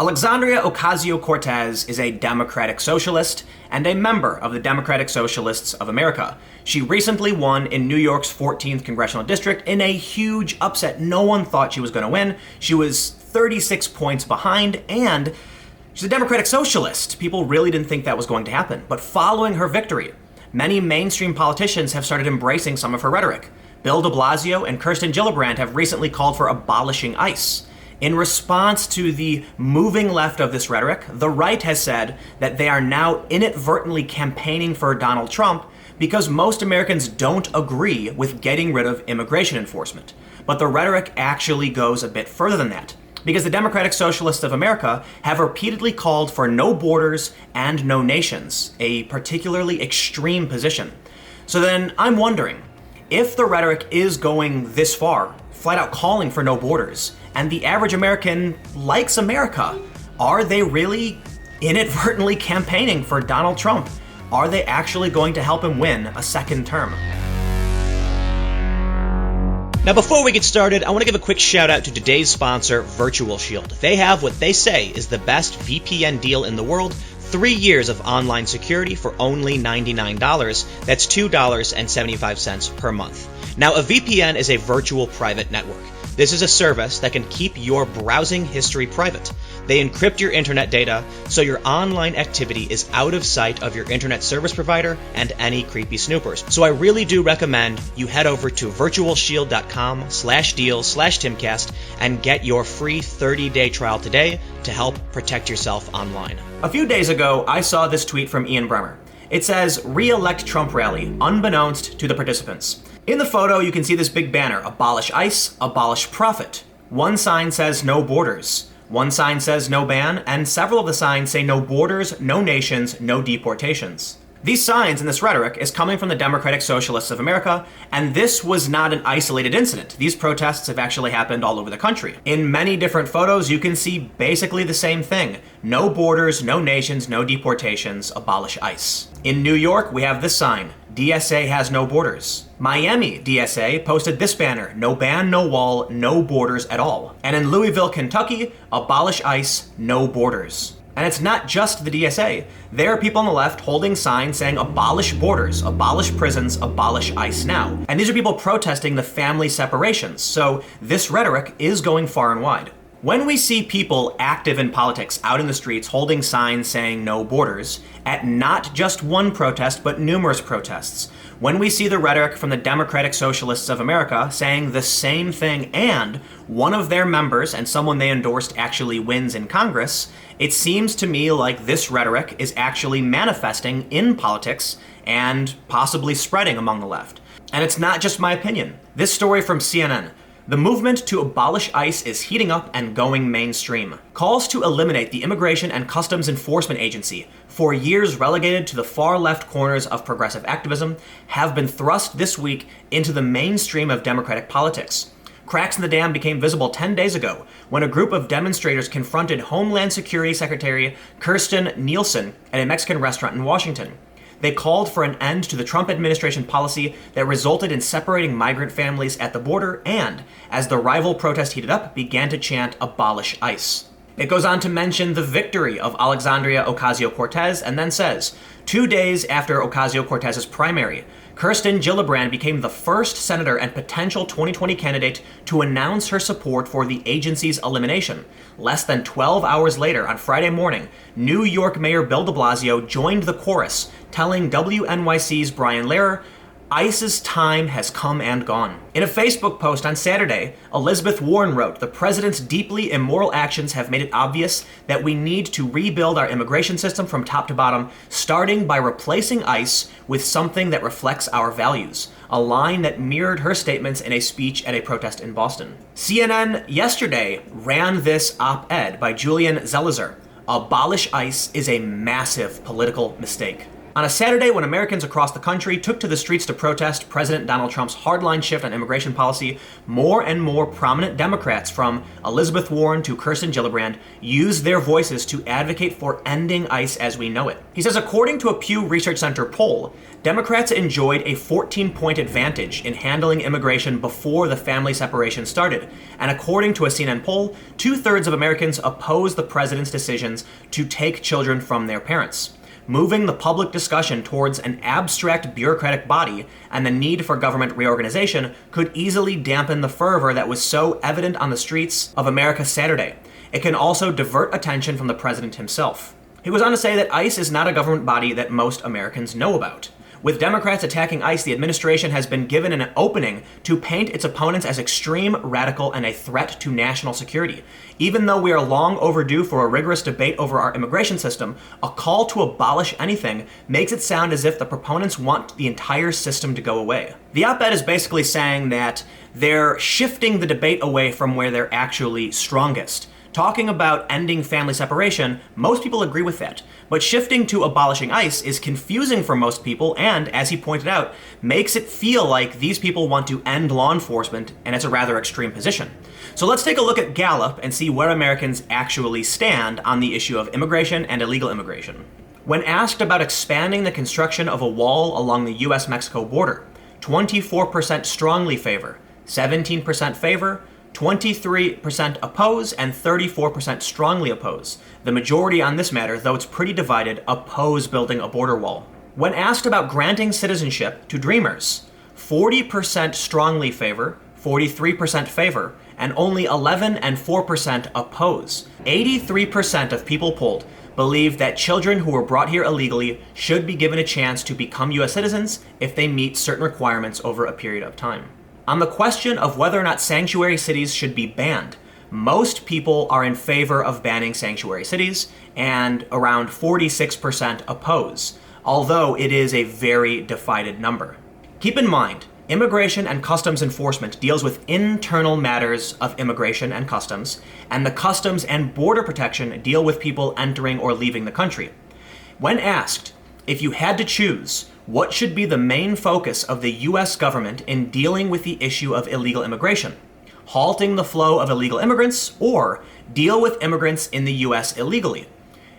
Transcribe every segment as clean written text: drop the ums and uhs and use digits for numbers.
Alexandria Ocasio-Cortez is a Democratic Socialist and a member of the Democratic Socialists of America. She recently won in New York's 14th Congressional District in a huge upset. No one thought she was going to win. She was 36 points behind, and she's a Democratic Socialist. People really didn't think that was going to happen. But following her victory, many mainstream politicians have started embracing some of her rhetoric. Bill de Blasio and Kirsten Gillibrand have recently called for abolishing ICE. In response to the moving left of this rhetoric, the right has said that they are now inadvertently campaigning for Donald Trump because most Americans don't agree with getting rid of immigration enforcement. But the rhetoric actually goes a bit further than that, because the Democratic Socialists of America have repeatedly called for no borders and no nations, a particularly extreme position. So then I'm wondering, if the rhetoric is going this far, flat out calling for no borders, and the average American likes America, are they really inadvertently campaigning for Donald Trump? Are they actually going to help him win a second term? Now, before we get started, I want to give a quick shout out to today's sponsor, VirtualShield. They have what they say is the best VPN deal in the world. 3 years of online security for only $99. That's $2.75 per month. Now, a VPN is a virtual private network. This is a service that can keep your browsing history private. They encrypt your internet data so your online activity is out of sight of your internet service provider and any creepy snoopers. So I really do recommend you head over to virtualshield.com/deal/Timcast and get your free 30-day trial today to help protect yourself online. A few days ago, I saw this tweet from Ian Bremmer. It says, "Re-elect Trump rally, unbeknownst to the participants." In the photo, you can see this big banner, abolish ICE, abolish profit. One sign says no borders. One sign says no ban, and several of the signs say no borders, no nations, no deportations. These signs and this rhetoric is coming from the Democratic Socialists of America, and this was not an isolated incident. These protests have actually happened all over the country. In many different photos, you can see basically the same thing. No borders, no nations, no deportations, abolish ICE. In New York, we have this sign, DSA has no borders. Miami DSA posted this banner, no ban, no wall, no borders at all. And in Louisville, Kentucky, abolish ICE, no borders. And it's not just the DSA. There are people on the left holding signs saying abolish borders, abolish prisons, abolish ICE now. And these are people protesting the family separations. So this rhetoric is going far and wide. When we see people active in politics out in the streets holding signs saying no borders, at not just one protest, but numerous protests, when we see the rhetoric from the Democratic Socialists of America saying the same thing and one of their members and someone they endorsed actually wins in Congress, it seems to me like this rhetoric is actually manifesting in politics and possibly spreading among the left. And it's not just my opinion. This story from CNN. The movement to abolish ICE is heating up and going mainstream. Calls to eliminate the Immigration and Customs Enforcement Agency, for years relegated to the far left corners of progressive activism, have been thrust this week into the mainstream of Democratic politics. Cracks in the dam became visible 10 days ago when a group of demonstrators confronted Homeland Security Secretary Kirsten Nielsen at a Mexican restaurant in Washington. They called for an end to the Trump administration policy that resulted in separating migrant families at the border and, as the rival protest heated up, began to chant, abolish ICE. It goes on to mention the victory of Alexandria Ocasio-Cortez and then says, 2 days after Ocasio-Cortez's primary, Kirsten Gillibrand became the first senator and potential 2020 candidate to announce her support for the agency's elimination. Less than 12 hours later, on Friday morning, New York Mayor Bill de Blasio joined the chorus, telling WNYC's Brian Lehrer, ICE's time has come and gone. In a Facebook post on Saturday, Elizabeth Warren wrote, the president's deeply immoral actions have made it obvious that we need to rebuild our immigration system from top to bottom, starting by replacing ICE with something that reflects our values. A line that mirrored her statements in a speech at a protest in Boston. CNN yesterday ran this op-ed by Julian Zelizer. Abolish ICE is a massive political mistake. On a Saturday, when Americans across the country took to the streets to protest President Donald Trump's hardline shift on immigration policy, more and more prominent Democrats, from Elizabeth Warren to Kirsten Gillibrand, used their voices to advocate for ending ICE as we know it. He says, according to a Pew Research Center poll, Democrats enjoyed a 14-point advantage in handling immigration before the family separation started. And according to a CNN poll, 2/3 of Americans oppose the president's decisions to take children from their parents. Moving the public discussion towards an abstract bureaucratic body and the need for government reorganization could easily dampen the fervor that was so evident on the streets of America Saturday. It can also divert attention from the president himself. He goes on to say that ICE is not a government body that most Americans know about. With Democrats attacking ICE, the administration has been given an opening to paint its opponents as extreme, radical, and a threat to national security. Even though we are long overdue for a rigorous debate over our immigration system, a call to abolish anything makes it sound as if the proponents want the entire system to go away. The op-ed is basically saying that they're shifting the debate away from where they're actually strongest. Talking about ending family separation, most people agree with that. But shifting to abolishing ICE is confusing for most people and, as he pointed out, makes it feel like these people want to end law enforcement, and it's a rather extreme position. So let's take a look at Gallup and see where Americans actually stand on the issue of immigration and illegal immigration. When asked about expanding the construction of a wall along the US-Mexico border, 24% strongly favor, 17% favor, 23% oppose, and 34% strongly oppose. The majority on this matter, though it's pretty divided, oppose building a border wall. When asked about granting citizenship to Dreamers, 40% strongly favor, 43% favor, and only 11 and 4% oppose. 83% of people polled believe that children who were brought here illegally should be given a chance to become US citizens if they meet certain requirements over a period of time. On the question of whether or not sanctuary cities should be banned, most people are in favor of banning sanctuary cities, and around 46% oppose, although it is a very divided number. Keep in mind, immigration and customs enforcement deals with internal matters of immigration and customs, and the customs and border protection deal with people entering or leaving the country. When asked if you had to choose what should be the main focus of the US government in dealing with the issue of illegal immigration, halting the flow of illegal immigrants, or deal with immigrants in the US illegally?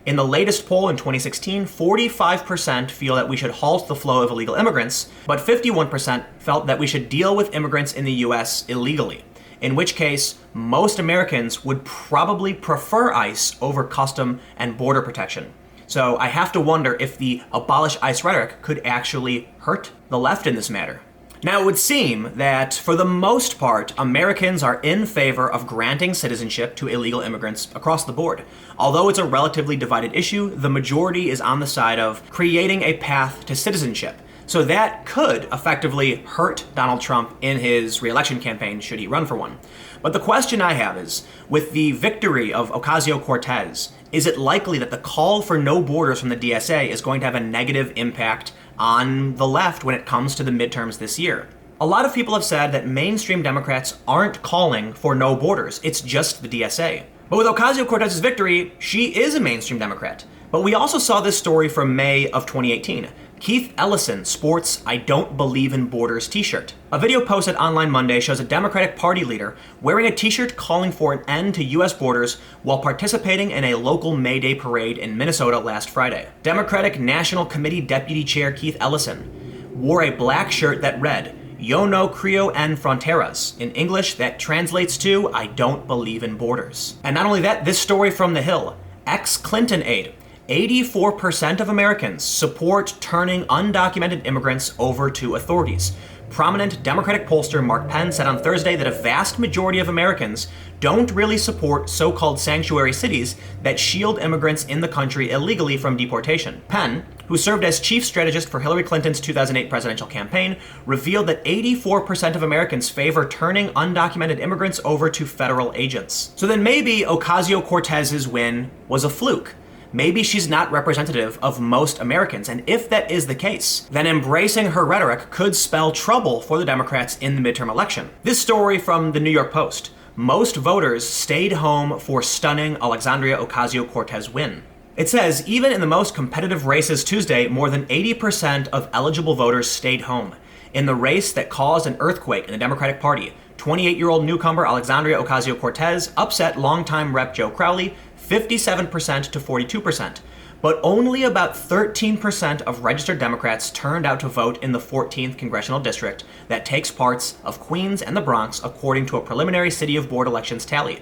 In the latest poll in 2016, 45% feel that we should halt the flow of illegal immigrants, but 51% felt that we should deal with immigrants in the US illegally, in which case most Americans would probably prefer ICE over custom and border protection. So I have to wonder if the abolish ICE rhetoric could actually hurt the left in this matter. Now, it would seem that, for the most part, Americans are in favor of granting citizenship to illegal immigrants across the board. Although it's a relatively divided issue, the majority is on the side of creating a path to citizenship. So that could effectively hurt Donald Trump in his re-election campaign, should he run for one. But the question I have is, with the victory of Ocasio-Cortez, is it likely that the call for no borders from the DSA is going to have a negative impact on the left when it comes to the midterms this year? A lot of people have said that mainstream Democrats aren't calling for no borders, it's just the DSA. But with Ocasio-Cortez's victory, she is a mainstream Democrat. But we also saw this story from May of 2018. Keith Ellison sports "I Don't Believe in Borders" t-shirt. A video posted online Monday shows a Democratic Party leader wearing a t-shirt calling for an end to US borders while participating in a local May Day parade in Minnesota last Friday. Democratic National Committee Deputy Chair Keith Ellison wore a black shirt that read, "Yo no creo en fronteras," in English that translates to "I don't believe in borders." And not only that, this story from The Hill, ex-Clinton aide, 84% of Americans support turning undocumented immigrants over to authorities. Prominent Democratic pollster Mark Penn said on Thursday that a vast majority of Americans don't really support so-called sanctuary cities that shield immigrants in the country illegally from deportation. Penn, who served as chief strategist for Hillary Clinton's 2008 presidential campaign, revealed that 84% of Americans favor turning undocumented immigrants over to federal agents. So then maybe Ocasio-Cortez's win was a fluke. Maybe she's not representative of most Americans, and if that is the case, then embracing her rhetoric could spell trouble for the Democrats in the midterm election. This story from the New York Post: most voters stayed home for stunning Alexandria Ocasio-Cortez win. It says, even in the most competitive races Tuesday, more than 80% of eligible voters stayed home. In the race that caused an earthquake in the Democratic Party, 28-year-old newcomer Alexandria Ocasio-Cortez upset longtime Rep. Joe Crowley 57% to 42%. But only about 13% of registered Democrats turned out to vote in the 14th congressional district that takes parts of Queens and the Bronx, according to a preliminary City of Board elections tally.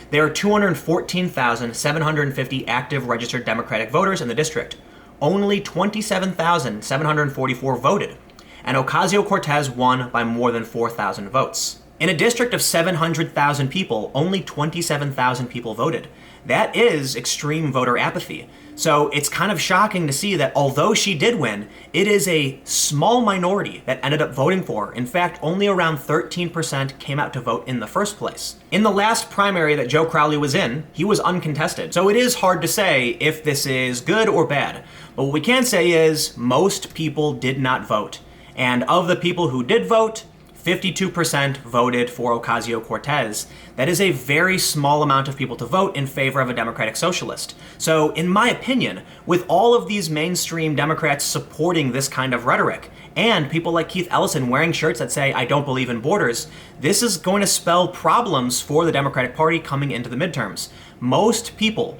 There are 214,750 active registered Democratic voters in the district. Only 27,744 voted, and Ocasio-Cortez won by more than 4,000 votes. In a district of 700,000 people, only 27,000 people voted. That is extreme voter apathy. So it's kind of shocking to see that although she did win, it is a small minority that ended up voting for her. In fact, only around 13% came out to vote in the first place. In the last primary that Joe Crowley was in, he was uncontested. So it is hard to say if this is good or bad. But what we can say is most people did not vote. And of the people who did vote, 52% voted for Ocasio-Cortez. That is a very small amount of people to vote in favor of a Democratic Socialist. So, in my opinion, with all of these mainstream Democrats supporting this kind of rhetoric, and people like Keith Ellison wearing shirts that say, "I don't believe in borders," this is going to spell problems for the Democratic Party coming into the midterms. Most people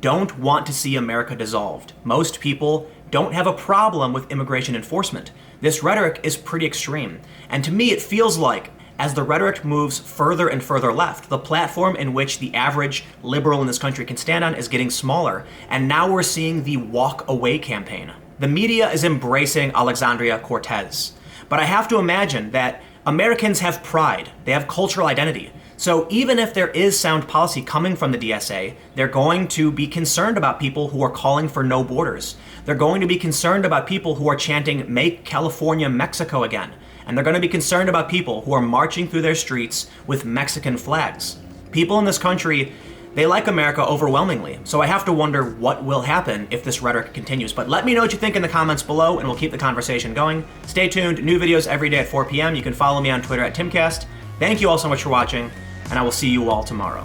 don't want to see America dissolved. Most people don't have a problem with immigration enforcement. This rhetoric is pretty extreme. And to me, it feels like, as the rhetoric moves further and further left, the platform in which the average liberal in this country can stand on is getting smaller. And now we're seeing the walk away campaign. The media is embracing Alexandria Cortez. But I have to imagine that Americans have pride. They have cultural identity. So even if there is sound policy coming from the DSA, they're going to be concerned about people who are calling for no borders. They're going to be concerned about people who are chanting, "Make California Mexico again." And they're going to be concerned about people who are marching through their streets with Mexican flags. People in this country, they like America overwhelmingly. So I have to wonder what will happen if this rhetoric continues. But let me know what you think in the comments below, and we'll keep the conversation going. Stay tuned. New videos every day at 4 p.m. You can follow me on Twitter at Timcast. Thank you all so much for watching, and I will see you all tomorrow.